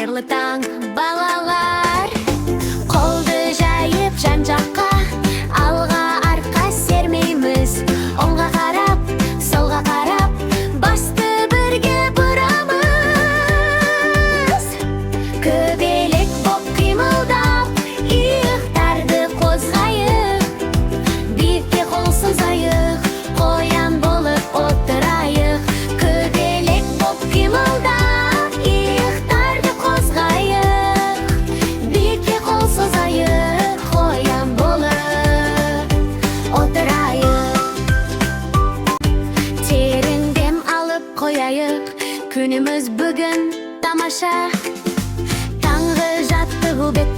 Қайырлы таң, балалар. Қолды жайып жан-жаққа, алға арқа сермейміз. Оңға қарап, солға қарап, басты бірге бұрамыз. Көбелек боп қимылдап, иықтарды қозғайық. Биікке қол созайық, қоян болып отырайық. Көбелек боп қимылдап, иықтарды қозғайық. Биікке қол созайық, қоян болып отырайық. Терең дем алып қояйық, күніміз бүгін тамаша. Таңғы жаттығу бет